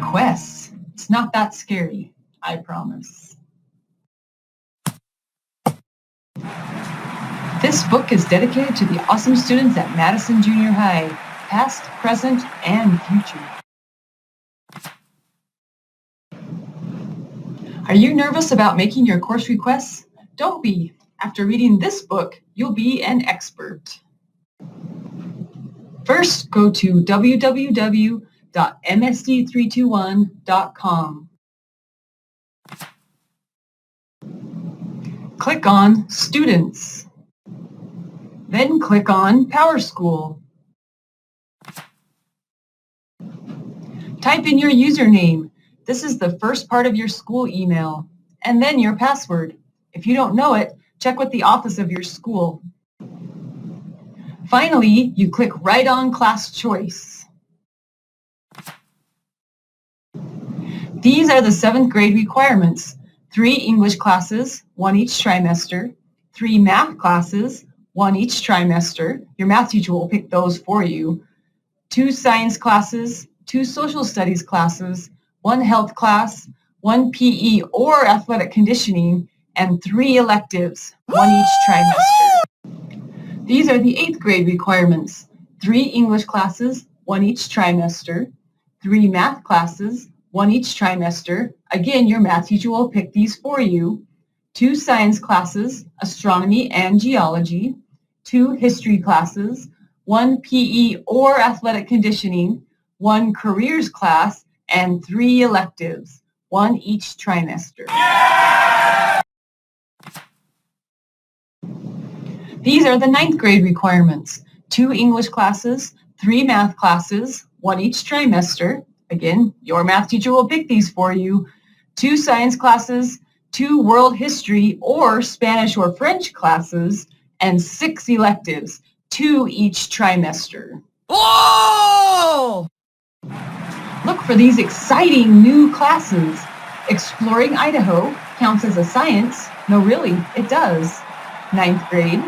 requests. It's not that scary, I promise. This book is dedicated to the awesome students at Madison Junior High, past, present, and future. Are you nervous about making your course requests? Don't be. After reading this book, you'll be an expert. First, go to www.msd321.com. Click on Students. Then click on PowerSchool. Type in your username. This is the first part of your school email, and then your password. If you don't know it, check with the office of your school. Finally, you click right on Class Choice. These are the 7th grade requirements. 3 English classes, 1 each trimester. 3 math classes, 1 each trimester. Your math teacher will pick those for you. 2 science classes, 2 social studies classes, 1 health class, 1 PE or athletic conditioning, and 3 electives, 1 each trimester. These are the 8th grade requirements. 3 English classes, 1 each trimester. 3 math classes, 1 each trimester. Again, your math teacher will pick these for you. 2 science classes, astronomy and geology. 2 history classes, 1 PE or athletic conditioning, 1 careers class, and 3 electives, 1 each trimester. These are the 9th grade requirements. 2 English classes, 3 math classes, 1 each trimester. Again, your math teacher will pick these for you. 2 science classes, 2 world history or Spanish or French classes, and 6 electives, 2 each trimester. Whoa! Look for these exciting new classes. Exploring Idaho counts as a science. No, really, it does. 9th grade.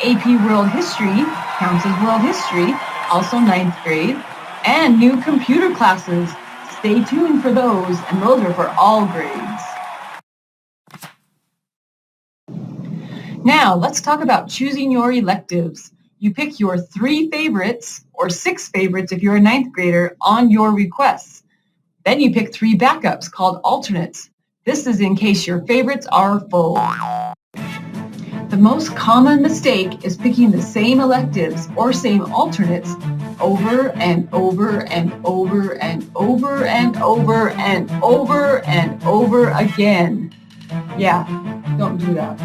AP World History counts as World History, also 9th grade. And new computer classes. Stay tuned for those, and those are for all grades. Now, let's talk about choosing your electives. You pick your 3 favorites, or 6 favorites if you're a 9th grader, on your requests. Then you pick 3 backups called alternates. This is in case your favorites are full. The most common mistake is picking the same electives or same alternates over and over and over and over and over and over and over again. Yeah, don't do that.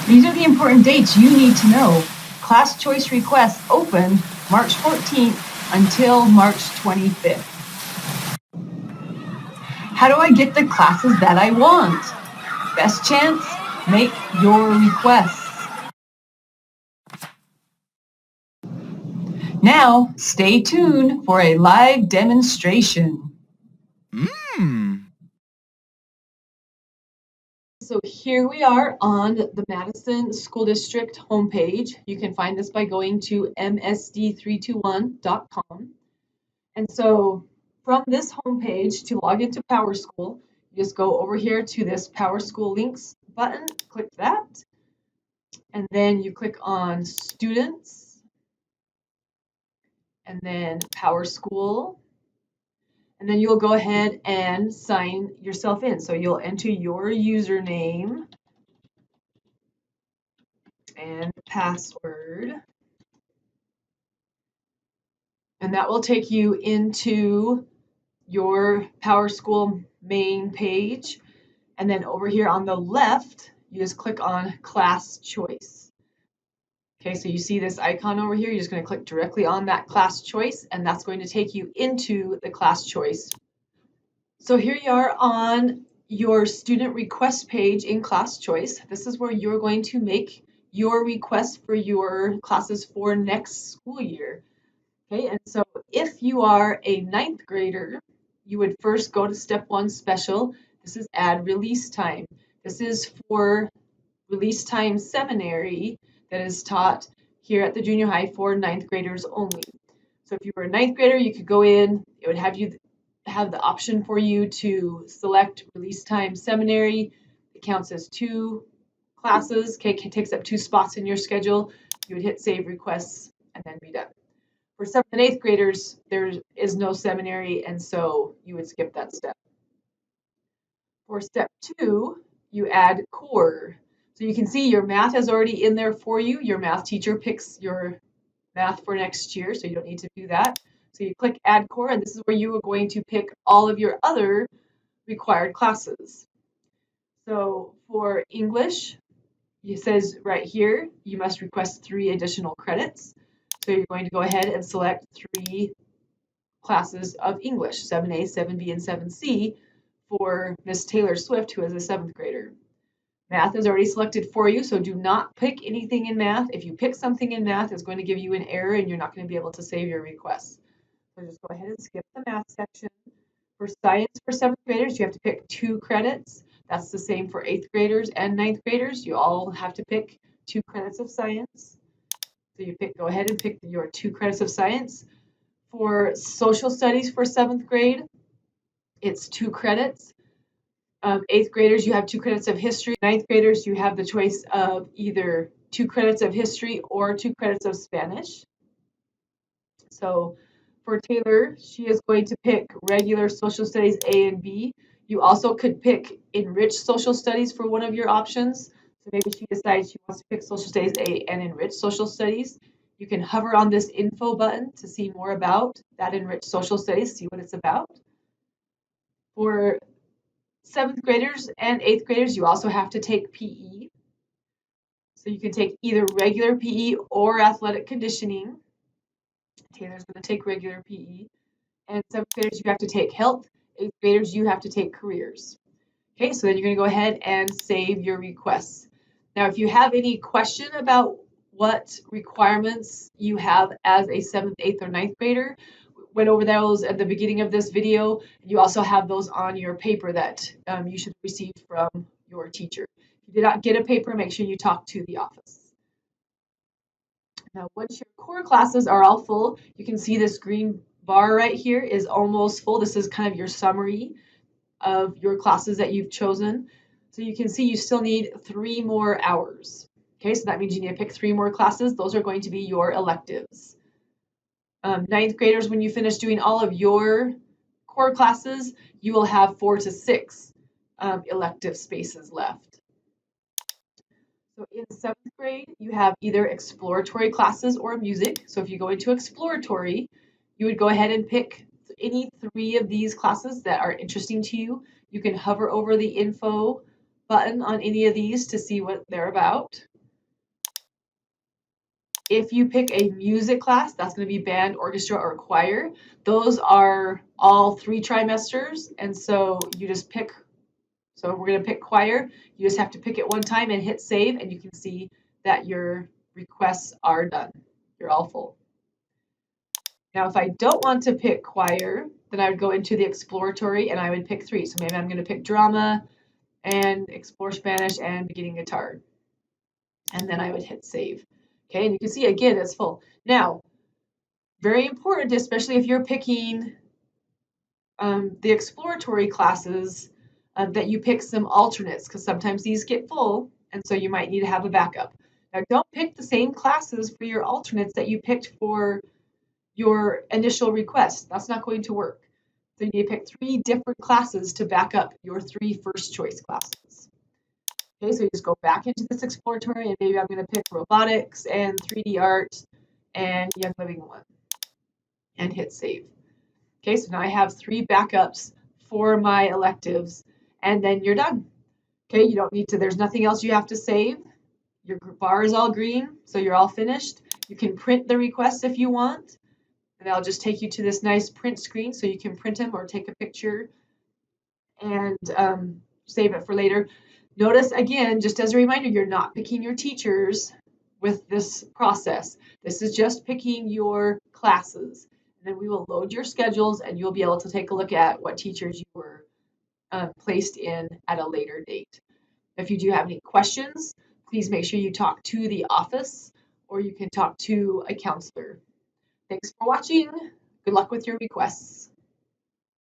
These are the important dates you need to know. Class choice requests open March 14th until March 25th. How do I get the classes that I want? Best chance? Make your requests. Now, stay tuned for a live demonstration. So here we are on the Madison School District homepage. You can find this by going to msd321.com. And so from this homepage, to log into PowerSchool, you just go over here to this PowerSchool links button, click that, and then you click on Students, and then PowerSchool, and then you'll go ahead and sign yourself in. So you'll enter your username and password, and that will take you into your PowerSchool main page. And then over here on the left, you just click on Class Choice. Okay, so you see this icon over here, you're just going to click directly on that class choice, and that's going to take you into the class choice. So here you are on your student request page in class choice. This is where you're going to make your request for your classes for next school year. Okay, and so if you are a 9th grader, you would first go to step 1 special. This is add release time. This is for release time seminary that is taught here at the junior high for 9th graders only. So if you were a ninth grader, you could go in, it would have the option for you to select release time seminary. It counts as 2 classes, okay, it takes up 2 spots in your schedule. You would hit save requests and then be done. For 7th and 8th graders, there is no seminary, and so you would skip that step. For step 2, you add core. So you can see your math is already in there for you. Your math teacher picks your math for next year, so you don't need to do that. So you click add core, and this is where you are going to pick all of your other required classes. So for English, it says right here, you must request 3 additional credits. So you're going to go ahead and select 3 classes of English, 7A, 7B, and 7C for Miss Taylor Swift, who is a 7th grader. Math is already selected for you, so do not pick anything in math. If you pick something in math, it's going to give you an error and you're not going to be able to save your request. So just go ahead and skip the math section. For science for 7th graders, you have to pick 2 credits. That's the same for 8th graders and 9th graders. You all have to pick 2 credits of science. So you go ahead and pick your 2 credits of science. For social studies for 7th grade, it's 2 credits. 8th graders, you have 2 credits of history. 9th graders, you have the choice of either 2 credits of history or 2 credits of Spanish. So for Taylor, she is going to pick regular social studies A and B. You also could pick enriched social studies for one of your options. So maybe she decides she wants to pick social studies A and enriched social studies. You can hover on this info button to see more about that enriched social studies, see what it's about. For 7th graders and 8th graders, you also have to take PE. So you can take either regular PE or athletic conditioning. Taylor's going to take regular PE. And 7th graders, you have to take health. 8th graders, you have to take careers. Okay, so then you're going to go ahead and save your requests. Now, if you have any question about what requirements you have as a 7th, 8th, or 9th grader, went over those at the beginning of this video. You also have those on your paper that you should receive from your teacher. If you did not get a paper, make sure you talk to the office. Now, once your core classes are all full, you can see this green bar right here is almost full. This is kind of your summary of your classes that you've chosen. So you can see you still need 3 more hours. Okay, so that means you need to pick 3 more classes. Those are going to be your electives. 9th graders, when you finish doing all of your core classes, you will have 4 to 6 elective spaces left. So in 7th grade, you have either exploratory classes or music. So if you go into exploratory, you would go ahead and pick any 3 of these classes that are interesting to you. You can hover over the info button on any of these to see what they're about. If you pick a music class, that's going to be band, orchestra, or choir. Those are all 3 trimesters, and so you just pick. So we're going to pick choir. You just have to pick it one time and hit save, and you can see that your requests are done. You're all full. Now, if I don't want to pick choir, then I would go into the exploratory, and I would pick 3. So maybe I'm going to pick drama and explore Spanish and beginning guitar. And then I would hit save. Okay, and you can see again it's full. Now, very important, especially if you're picking the exploratory classes, that you pick some alternates, because sometimes these get full, and so you might need to have a backup. Now, don't pick the same classes for your alternates that you picked for your initial request. That's not going to work. So you need to pick 3 different classes to back up your 3 first choice classes. Okay, so you just go back into this exploratory, and maybe I'm going to pick robotics and 3D art and Young Living 1 and hit save. Okay, so now I have 3 backups for my electives, and then you're done. Okay, you don't need to, there's nothing else you have to save. Your bar is all green, so you're all finished. You can print the requests if you want, and I'll just take you to this nice print screen so you can print them or take a picture and save it for later. Notice again, just as a reminder, you're not picking your teachers with this process. This is just picking your classes. And then we will load your schedules, and you'll be able to take a look at what teachers you were placed in at a later date. If you do have any questions, please make sure you talk to the office, or you can talk to a counselor. Thanks for watching. Good luck with your requests.